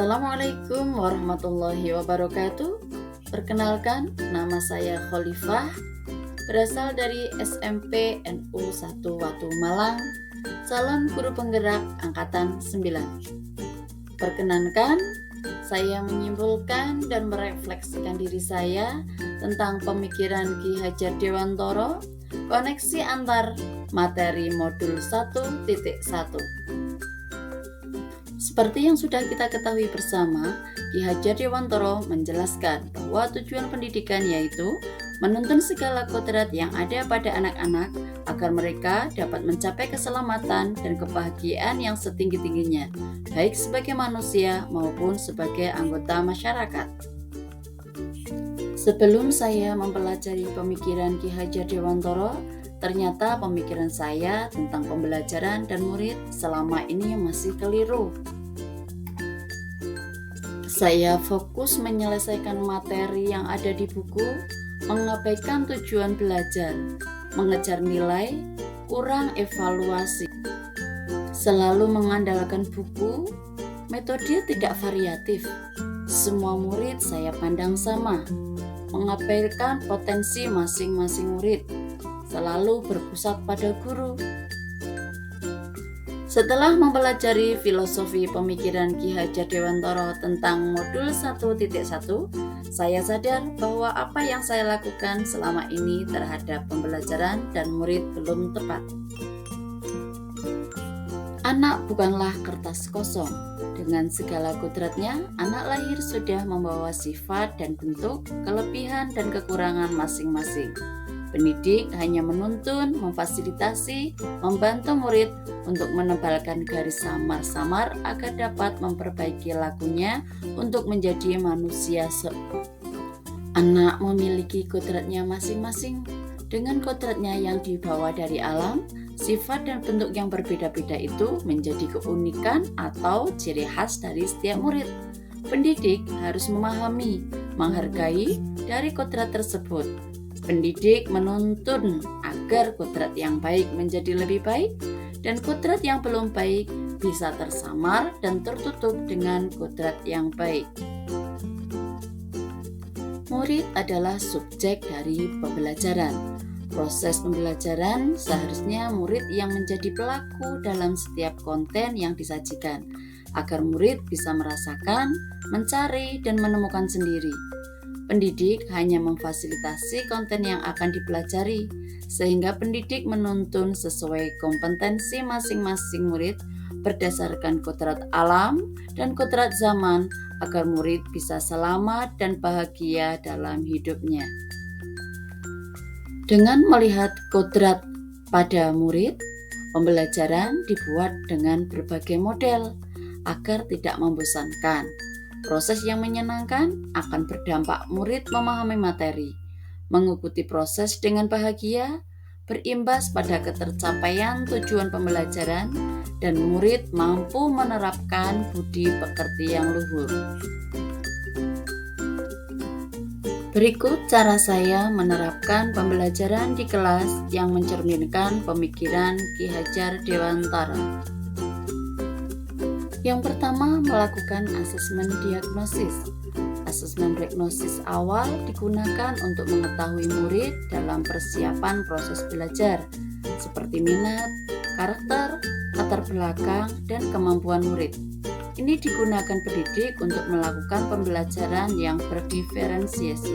Assalamualaikum warahmatullahi wabarakatuh. Perkenalkan, nama saya Khalifah, berasal dari SMP NU 1 Watu Malang, calon guru penggerak angkatan 9. Perkenankan, saya menyimpulkan dan merefleksikan diri saya tentang pemikiran Ki Hajar Dewantara, koneksi antar materi modul 1.1. Seperti yang sudah kita ketahui bersama, Ki Hajar Dewantara menjelaskan bahwa tujuan pendidikan yaitu menuntun segala kodrat yang ada pada anak-anak agar mereka dapat mencapai keselamatan dan kebahagiaan yang setinggi-tingginya, baik sebagai manusia maupun sebagai anggota masyarakat. Sebelum saya mempelajari pemikiran Ki Hajar Dewantara, ternyata pemikiran saya tentang pembelajaran dan murid selama ini masih keliru. Saya fokus menyelesaikan materi yang ada di buku, mengabaikan tujuan belajar, mengejar nilai, kurang evaluasi. Selalu mengandalkan buku, metode tidak variatif. Semua murid saya pandang sama, mengabaikan potensi masing-masing murid, selalu berpusat pada guru. Setelah mempelajari filosofi pemikiran Ki Hajar Dewantara tentang modul 1.1, saya sadar bahwa apa yang saya lakukan selama ini terhadap pembelajaran dan murid belum tepat. Anak bukanlah kertas kosong. Dengan segala kodratnya, anak lahir sudah membawa sifat dan bentuk, kelebihan dan kekurangan masing-masing. Pendidik hanya menuntun, memfasilitasi, membantu murid untuk menebalkan garis samar-samar agar dapat memperbaiki lakunya untuk menjadi manusia Anak memiliki kodratnya masing-masing. Dengan kodratnya yang dibawa dari alam, sifat dan bentuk yang berbeda-beda itu menjadi keunikan atau ciri khas dari setiap murid. Pendidik harus memahami, menghargai dari kodrat tersebut. Pendidik menuntun agar kodrat yang baik menjadi lebih baik dan kodrat yang belum baik bisa tersamar dan tertutup dengan kodrat yang baik. Murid adalah subjek dari pembelajaran. Proses pembelajaran seharusnya murid yang menjadi pelaku dalam setiap konten yang disajikan, agar murid bisa merasakan, mencari, dan menemukan sendiri. Pendidik hanya memfasilitasi konten yang akan dipelajari, sehingga pendidik menuntun sesuai kompetensi masing-masing murid berdasarkan kodrat alam dan kodrat zaman agar murid bisa selamat dan bahagia dalam hidupnya. Dengan melihat kodrat pada murid, pembelajaran dibuat dengan berbagai model agar tidak membosankan. Proses yang menyenangkan akan berdampak murid memahami materi, mengikuti proses dengan bahagia, berimbas pada ketercapaian tujuan pembelajaran, dan murid mampu menerapkan budi pekerti yang luhur. Berikut cara saya menerapkan pembelajaran di kelas yang mencerminkan pemikiran Ki Hajar Dewantara. Yang pertama, melakukan asesmen diagnosis. Asesmen diagnosis awal digunakan untuk mengetahui murid dalam persiapan proses belajar, seperti minat, karakter, latar belakang, dan kemampuan murid. Ini digunakan pendidik untuk melakukan pembelajaran yang berdiferensiasi.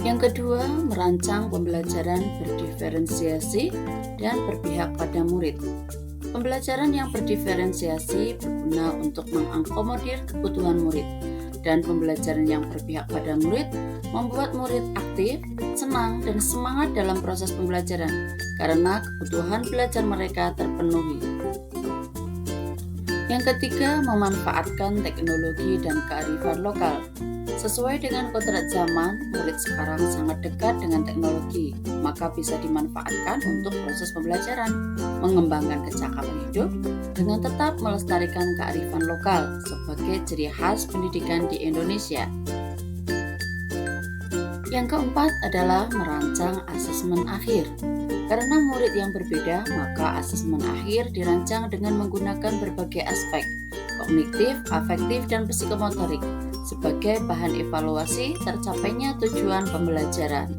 Yang kedua, merancang pembelajaran berdiferensiasi dan berpihak pada murid. Pembelajaran yang berdiferensiasi berguna untuk mengakomodir kebutuhan murid, dan pembelajaran yang berpihak pada murid membuat murid aktif, senang, dan semangat dalam proses pembelajaran karena kebutuhan belajar mereka terpenuhi. Yang ketiga, memanfaatkan teknologi dan kearifan lokal. Sesuai dengan kodrat zaman, murid sekarang sangat dekat dengan teknologi, maka bisa dimanfaatkan untuk proses pembelajaran, mengembangkan kecakapan hidup, dengan tetap melestarikan kearifan lokal sebagai ciri khas pendidikan di Indonesia. Yang keempat adalah merancang asesmen akhir. Karena murid yang berbeda, maka asesmen akhir dirancang dengan menggunakan berbagai aspek, kognitif, afektif, dan psikomotorik sebagai bahan evaluasi tercapainya tujuan pembelajaran.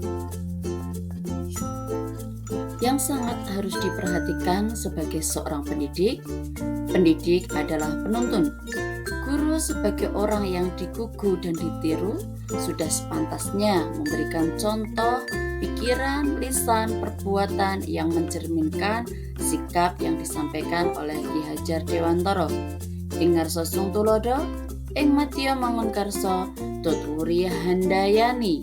Yang sangat harus diperhatikan sebagai seorang pendidik adalah penuntun. Guru sebagai orang yang digugu dan ditiru sudah sepantasnya memberikan contoh, pikiran, lisan, perbuatan yang mencerminkan sikap yang disampaikan oleh Ki Hajar Dewantara. Ing ngarsa sung tulodo, ing madya mangunkarsa, tuturi handayani.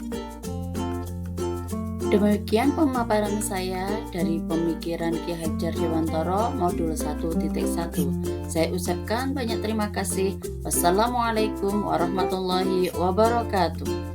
Demikian pemaparan saya dari pemikiran Ki Hajar Dewantara modul 1.1. Saya ucapkan banyak terima kasih. Wassalamualaikum warahmatullahi wabarakatuh.